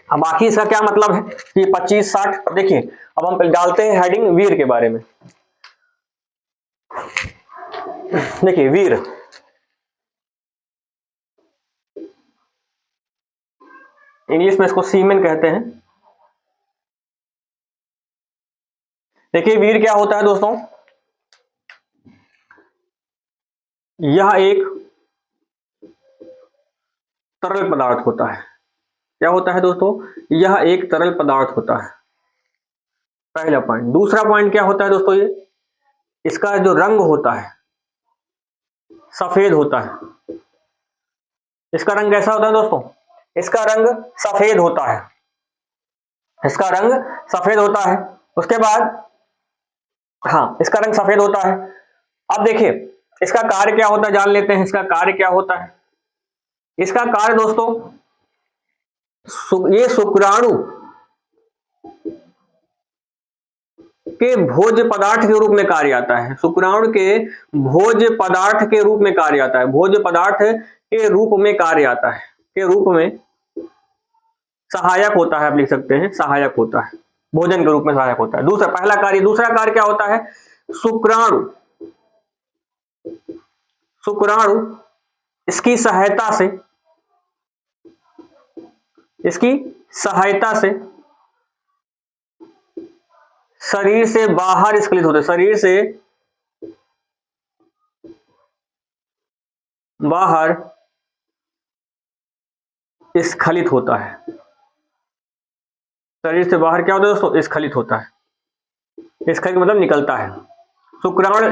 अब बाकी इसका क्या मतलब है कि 25, 60। देखिए अब हम डालते हैं हेडिंग वीर के बारे में। देखिए वीर, इंग्लिश में इसको सीमेन कहते हैं। देखिए वीर क्या होता है दोस्तों, यह एक तरल पदार्थ होता है। क्या होता है दोस्तों, यह एक तरल पदार्थ होता है, पहला पॉइंट। दूसरा पॉइंट क्या होता है दोस्तों, ये इसका जो रंग होता है सफेद होता है। इसका रंग कैसा होता है दोस्तों, इसका रंग सफेद होता है। इसका रंग सफेद होता है। उसके बाद हाँ, इसका रंग सफेद होता है। अब देखिए इसका कार्य क्या होता है, जान लेते हैं इसका कार्य क्या होता है। इसका कार्य दोस्तों, ये शुक्राणु के भोज्य पदार्थ के रूप में कार्य आता है। शुक्राणु के भोज्य पदार्थ के रूप में कार्य आता है। भोज्य पदार्थ के रूप में कार्य आता है, के रूप में सहायक होता है, आप लिख सकते हैं सहायक होता है, भोजन के रूप में सहायक होता है। दूसरा पहला कार्य, दूसरा कार्य क्या होता है, शुक्राणु शुक्राणु इसकी सहायता से, इसकी सहायता से शरीर से बाहर स्खलित होते, शरीर से बाहर स्खलित होता है। शरीर से बाहर क्या होता है दोस्तों, स्खलित होता है। स्खलित मतलब निकलता है। शुक्राणु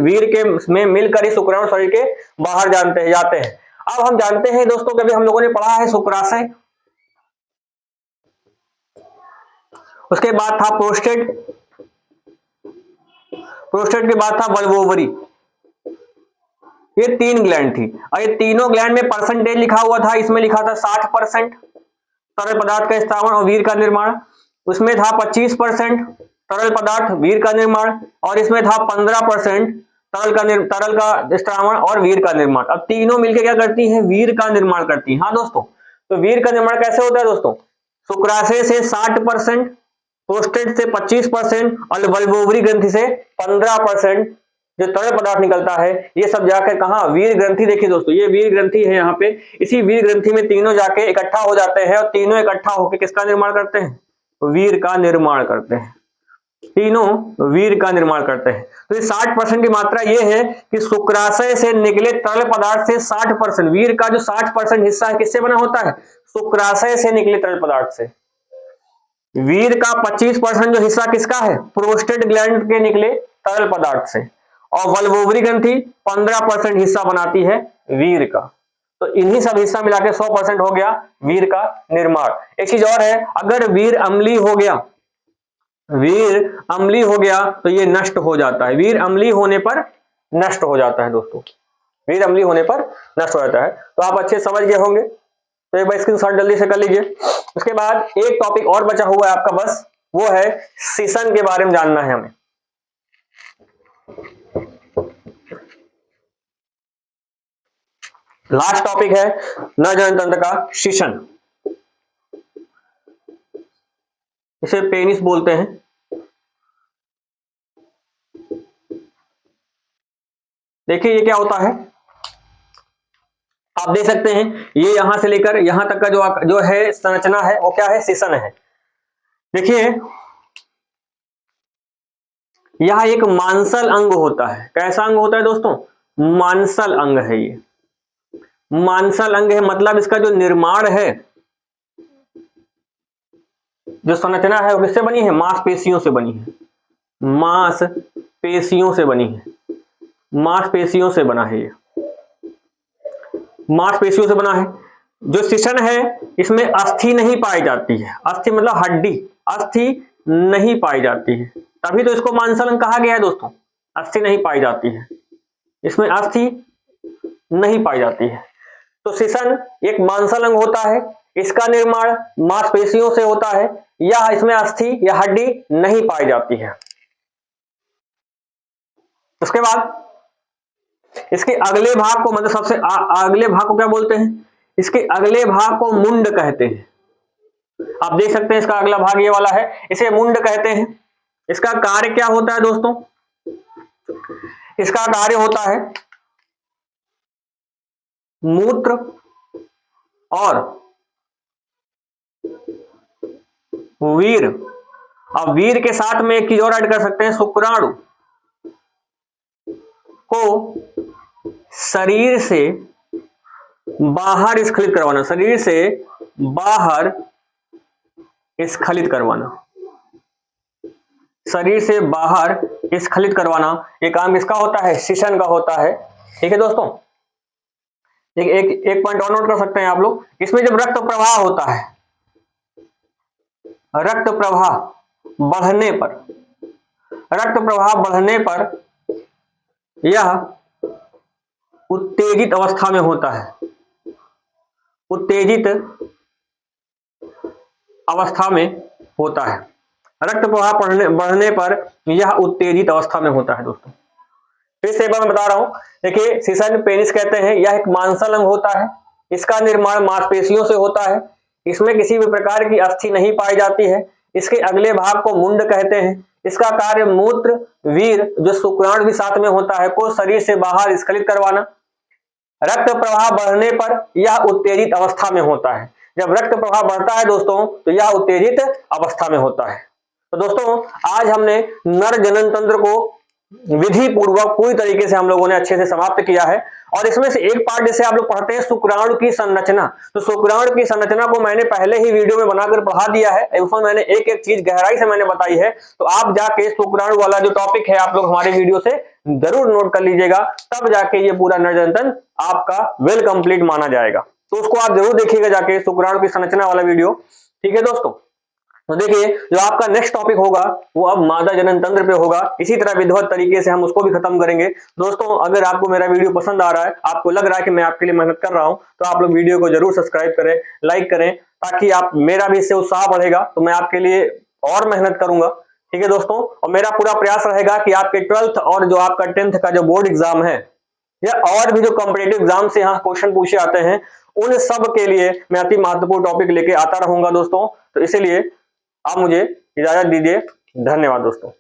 वीर के में मिलकर ही शुक्राणु शरीर के बाहर जाते हैं। अब हम जानते हैं दोस्तों, कभी हम लोगों ने पढ़ा है शुक्राशय, उसके बाद था प्रोस्टेट, प्रोस्टेट के बाद था वल्वोवरी। ये 3 ग्लैंड थी और ये तीनों ग्लैंड में परसेंटेज लिखा हुआ था। इसमें लिखा था 60% तरल पदार्थ का स्त्रावण और वीर का निर्माण। उसमें था 25% तरल पदार्थ वीर का निर्माण और इसमें था 15% तरल का स्त्रावण और वीर का निर्माण। अब तीनों मिलकर क्या करती हैं, वीर का निर्माण करती हैं। हाँ दोस्तों, तो वीर का निर्माण कैसे होता है दोस्तों, शुक्राशय से 60%, प्रोस्टेट से 25% और वल्वोवरी ग्रंथि से 15% जो तरल पदार्थ निकलता है। ये सब जाकर कहा, वीर ग्रंथि। देखिए दोस्तों ये वीर ग्रंथि है यहाँ पे। इसी वीर ग्रंथि में तीनों जाके इकट्ठा हो जाते हैं और तीनों इकट्ठा होकर किसका निर्माण करते हैं, वीर का निर्माण करते हैं। तीनों वीर का निर्माण करते हैं। तो ये 60% की मात्रा ये है कि शुक्राशय से निकले तरल पदार्थ से 60%, वीर का जो 60% हिस्सा है किससे बना होता है, शुक्राशय से निकले तरल पदार्थ से। वीर का 25% जो हिस्सा किसका है, प्रोस्टेट ग्लैंड के निकले तरल पदार्थ से। और वल्वोवरी ग्रंथि 15% हिस्सा बनाती है वीर का। तो इन्हीं सब हिस्सा मिला के 100% हो गया वीर का निर्माण। एक चीज और है, अगर वीर अम्लीय हो गया, वीर अम्लीय हो गया तो ये नष्ट हो जाता है। वीर अम्लीय होने पर नष्ट हो जाता है दोस्तों, वीर अम्लीय होने पर नष्ट हो जाता है। तो आप अच्छे समझ गए होंगे, तो एक बार स्क्रीनशॉट जल्दी से कर लीजिए। उसके बाद एक टॉपिक और बचा हुआ है आपका बस, वो है सीसन के बारे में जानना है हमें। लास्ट टॉपिक है नर जनन तंत्र का शिशन, इसे पेनिस बोलते हैं। देखिए ये क्या होता है, आप देख सकते हैं ये यहां से लेकर यहां तक का जो है संरचना है वो क्या है, शिशन है। देखिए यह एक मांसल अंग होता है। कैसा अंग होता है दोस्तों, मांसल अंग है। ये मांसल अंग है, मतलब इसका जो निर्माण है, जो संरचना है वो किससे बनी है, मांसपेशियों से बनी है। मांसपेशियों से बनी है, मांसपेशियों से बना है, ये मांसपेशियों से बना है। जो शिशन है इसमें अस्थि नहीं पाई जाती है, अस्थि मतलब हड्डी, अस्थि नहीं पाई जाती है, तभी तो इसको मांसल अंग कहा गया है दोस्तों। अस्थि नहीं पाई जाती है, इसमें अस्थि नहीं पाई जाती है। तो शिशन एक मांसल अंग होता है, इसका निर्माण मांसपेशियों से होता है, या इसमें अस्थि या हड्डी नहीं पाई जाती है। उसके बाद इसके अगले भाग को, मतलब सबसे अगले भाग को क्या बोलते हैं, इसके अगले भाग को मुंड कहते हैं। आप देख सकते हैं इसका अगला भाग ये वाला है, इसे मुंड कहते हैं। इसका कार्य क्या होता है दोस्तों, इसका कार्य होता है मूत्र और वीर। अब वीर के साथ में एक चीज और ऐड कर सकते हैं, शुक्राणु को शरीर से बाहर स्खलित करवाना, शरीर से बाहर स्खलित करवाना, शरीर से बाहर स्खलित करवाना, ये काम किसका होता है, शिशन का होता है। ठीक है दोस्तों, एक पॉइंट और नोट कर सकते हैं आप लोग, इसमें जब रक्त प्रवाह होता है, रक्त प्रवाह बढ़ने पर, रक्त प्रवाह बढ़ने पर यह उत्तेजित अवस्था में होता है, उत्तेजित अवस्था में होता है। रक्त प्रवाह बढ़ने पर यह उत्तेजित अवस्था में होता है दोस्तों। फिर से एक बार मैं बता रहा हूं, देखिए शिशन पेनिस कहते हैं, यह एक मांसल अंग होता है, इसका निर्माण मांसपेशियों से होता है, इसमें किसी भी प्रकार की अस्थि नहीं पाई जाती है। इसके अगले भाग को मुंड कहते हैं, इसका कार्य मूत्र, वीर जो शुक्राणु भी साथ में होता है को शरीर से बाहर स्खलित करवाना। रक्त प्रवाह बढ़ने पर यह उत्तेजित अवस्था में होता है। जब रक्त प्रवाह बढ़ता है दोस्तों तो यह उत्तेजित अवस्था में होता है। तो दोस्तों आज हमने नर जनन तंत्र को विधि पूर्वक पूरी तरीके से हम लोगों ने अच्छे से समाप्त किया है। और इसमें से एक पार्ट जैसे आप लोग पढ़ते हैं शुक्राणु की संरचना, तो शुक्राणु की संरचना को मैंने पहले ही वीडियो में बनाकर पढ़ा दिया है, उसमें मैंने एक एक चीज गहराई से मैंने बताई है। तो आप जाके शुक्राणु वाला जो टॉपिक है आप लोग हमारे वीडियो से जरूर नोट कर लीजिएगा, तब जाके ये पूरा नर जनन तंत्र आपका वेल कंप्लीट माना जाएगा। तो उसको आप जरूर देखिएगा जाके, शुक्राणु की संरचना वाला वीडियो। ठीक है दोस्तों, तो देखिए जो आपका नेक्स्ट टॉपिक होगा वो अब मादा जनन तंत्र पे होगा। इसी तरह विधिवत तरीके से हम उसको भी खत्म करेंगे। दोस्तों अगर आपको मेरा वीडियो पसंद आ रहा है, आपको लग रहा है कि मैं आपके लिए मेहनत कर रहा हूं, तो आप लोग वीडियो को जरूर सब्सक्राइब करें, लाइक करें, ताकि आप, मेरा भी इससे उत्साह बढ़ेगा, तो मैं आपके लिए और मेहनत करूंगा। ठीक है दोस्तों, और मेरा पूरा प्रयास रहेगा कि आपके 12th और जो आपका 10th का जो बोर्ड एग्जाम है, या और भी जो कॉम्पिटेटिव एग्जाम से यहाँ क्वेश्चन पूछे आते हैं, उन सब के लिए मैं अति महत्वपूर्ण टॉपिक लेके आता रहूंगा दोस्तों। तो इसीलिए आप मुझे इजाजत दीजिए। धन्यवाद दोस्तों।